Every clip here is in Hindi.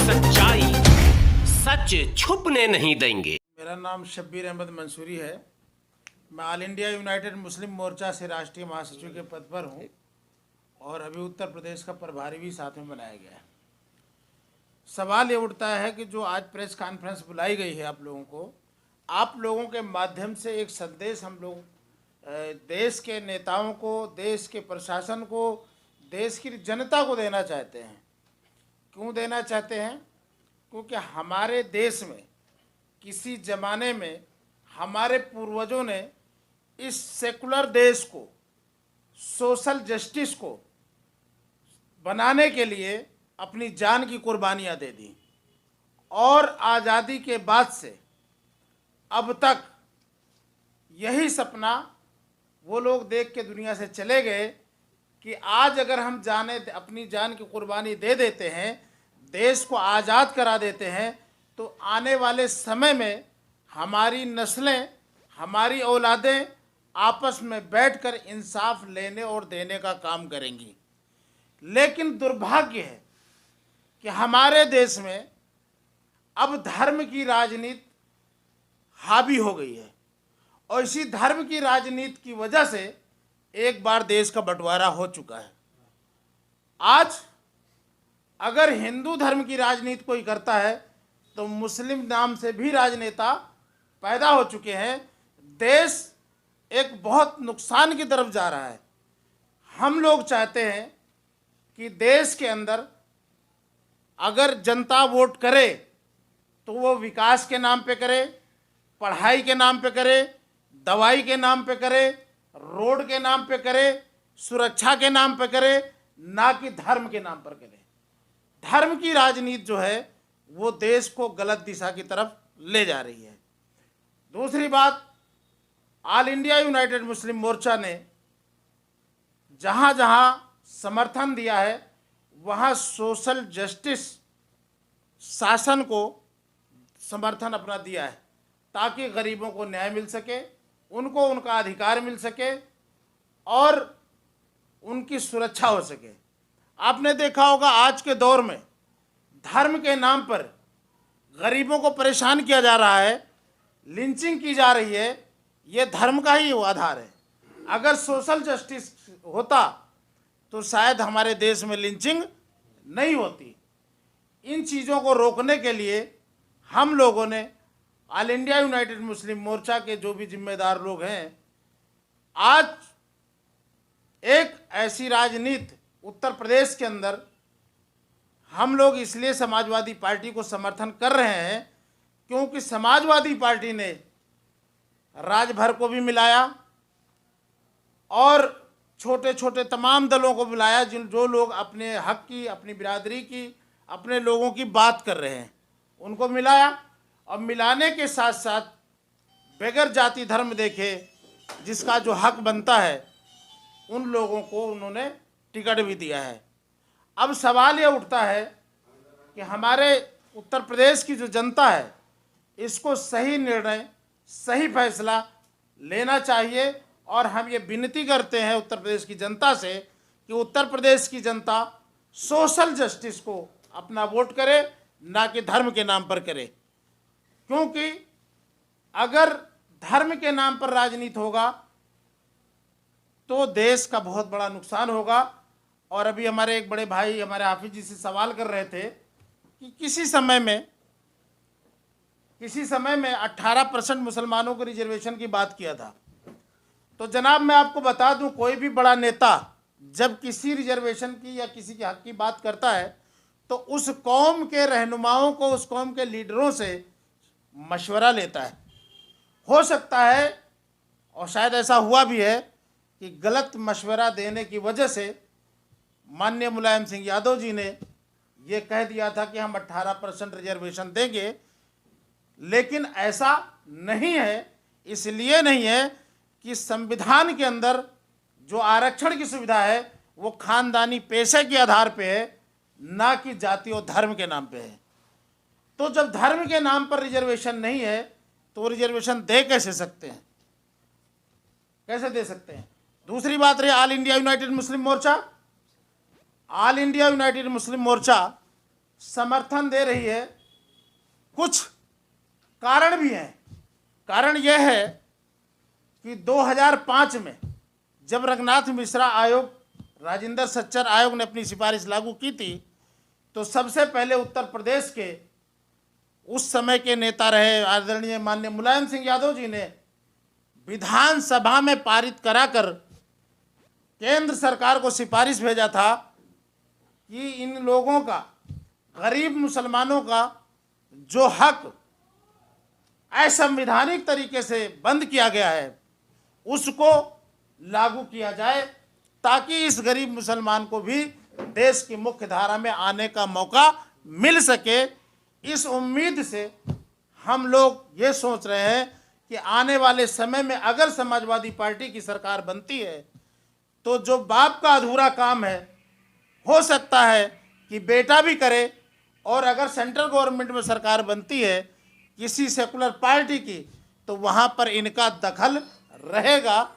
सच्चाई सच छुपने नहीं देंगे। मेरा नाम शब्बीर अहमद मंसूरी है। मैं ऑल इंडिया यूनाइटेड मुस्लिम मोर्चा से राष्ट्रीय महासचिव के पद पर हूँ और अभी उत्तर प्रदेश का प्रभारी भी साथ में बनाया गया है। सवाल ये उठता है कि जो आज प्रेस कॉन्फ्रेंस बुलाई गई है आप लोगों के माध्यम से एक संदेश हम लोग देश के नेताओं को, देश के प्रशासन को, देश की जनता को देना चाहते हैं। क्यों देना चाहते हैं? क्योंकि हमारे देश में किसी ज़माने में हमारे पूर्वजों ने इस सेकुलर देश को, सोशल जस्टिस को बनाने के लिए अपनी जान की कुर्बानियां दे दी और आज़ादी के बाद से अब तक यही सपना वो लोग देख के दुनिया से चले गए कि आज अगर हम अपनी जान की कुर्बानी दे देते हैं, देश को आज़ाद करा देते हैं, तो आने वाले समय में हमारी नस्लें, हमारी औलादें आपस में बैठकर इंसाफ लेने और देने का काम करेंगी। लेकिन दुर्भाग्य है कि हमारे देश में अब धर्म की राजनीति हावी हो गई है और इसी धर्म की राजनीति की वजह से एक बार देश का बंटवारा हो चुका है। आज अगर हिंदू धर्म की राजनीति कोई करता है तो मुस्लिम नाम से भी राजनेता पैदा हो चुके हैं। देश एक बहुत नुकसान की तरफ जा रहा है। हम लोग चाहते हैं कि देश के अंदर अगर जनता वोट करे तो वो विकास के नाम पे करे, पढ़ाई के नाम पे करे, दवाई के नाम पे करे, रोड के नाम पे करे, सुरक्षा के नाम पे करे, ना कि धर्म के नाम पर करे। धर्म की राजनीति जो है वो देश को गलत दिशा की तरफ ले जा रही है। दूसरी बात, ऑल इंडिया यूनाइटेड मुस्लिम मोर्चा ने जहाँ जहाँ समर्थन दिया है वहाँ सोशल जस्टिस शासन को समर्थन अपना दिया है ताकि गरीबों को न्याय मिल सके, उनको उनका अधिकार मिल सके और उनकी सुरक्षा हो सके। आपने देखा होगा आज के दौर में धर्म के नाम पर गरीबों को परेशान किया जा रहा है, लिंचिंग की जा रही है। ये धर्म का ही आधार है। अगर सोशल जस्टिस होता तो शायद हमारे देश में लिंचिंग नहीं होती। इन चीज़ों को रोकने के लिए हम लोगों ने ऑल इंडिया यूनाइटेड मुस्लिम मोर्चा के जो भी जिम्मेदार लोग हैं, आज एक ऐसी राजनीति उत्तर प्रदेश के अंदर हम लोग इसलिए समाजवादी पार्टी को समर्थन कर रहे हैं क्योंकि समाजवादी पार्टी ने राजभर को भी मिलाया और छोटे छोटे तमाम दलों को बुलाया जो लोग अपने हक की, अपनी बिरादरी की, अपने लोगों की बात कर रहे हैं, उनको मिलाया। और मिलाने के साथ साथ बगैर जाति धर्म देखे जिसका जो हक बनता है उन लोगों को उन्होंने टिकट भी दिया है। अब सवाल ये उठता है कि हमारे उत्तर प्रदेश की जो जनता है इसको सही निर्णय, सही फैसला लेना चाहिए और हम ये विनती करते हैं उत्तर प्रदेश की जनता से कि उत्तर प्रदेश की जनता सोशल जस्टिस को अपना वोट करे, ना कि धर्म के नाम पर करे। क्योंकि अगर धर्म के नाम पर राजनीति होगा तो देश का बहुत बड़ा नुकसान होगा। और अभी हमारे एक बड़े भाई हमारे हाफिज जी से सवाल कर रहे थे कि किसी समय में 18% मुसलमानों को रिजर्वेशन की बात किया था। तो जनाब मैं आपको बता दूं, कोई भी बड़ा नेता जब किसी रिजर्वेशन की या किसी के हक की बात करता है तो उस कौम के रहनुमाओं को, उस कौम के लीडरों से मशवरा लेता है। हो सकता है और शायद ऐसा हुआ भी है कि गलत मशवरा देने की वजह से माननीय मुलायम सिंह यादव जी ने ये कह दिया था कि हम 18% रिजर्वेशन देंगे, लेकिन ऐसा नहीं है। इसलिए नहीं है कि संविधान के अंदर जो आरक्षण की सुविधा है वो खानदानी पेशे के आधार पे है, ना कि जाति और धर्म के नाम पे है। तो जब धर्म के नाम पर रिजर्वेशन नहीं है तो रिजर्वेशन दे कैसे सकते हैं? कैसे दे सकते हैं? दूसरी बात रही ऑल इंडिया यूनाइटेड मुस्लिम मोर्चा। ऑल इंडिया यूनाइटेड मुस्लिम मोर्चा समर्थन दे रही है। कुछ कारण भी हैं। कारण यह है कि 2005 में जब रंगनाथ मिश्रा आयोग, राजेंद्र सच्चर आयोग ने अपनी सिफारिश लागू की थी, तो सबसे पहले उत्तर प्रदेश के उस समय के नेता रहे आदरणीय माननीय मुलायम सिंह यादव जी ने विधानसभा में पारित कराकर केंद्र सरकार को सिफारिश भेजा था कि इन लोगों का, गरीब मुसलमानों का जो हक असंवैधानिक तरीके से बंद किया गया है उसको लागू किया जाए, ताकि इस गरीब मुसलमान को भी देश की मुख्य धारा में आने का मौका मिल सके। इस उम्मीद से हम लोग ये सोच रहे हैं कि आने वाले समय में अगर समाजवादी पार्टी की सरकार बनती है तो जो बाप का अधूरा काम है हो सकता है कि बेटा भी करे, और अगर सेंट्रल गवर्नमेंट में सरकार बनती है किसी सेकुलर पार्टी की तो वहाँ पर इनका दखल रहेगा।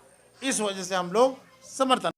इस वजह से हम लोग समर्थन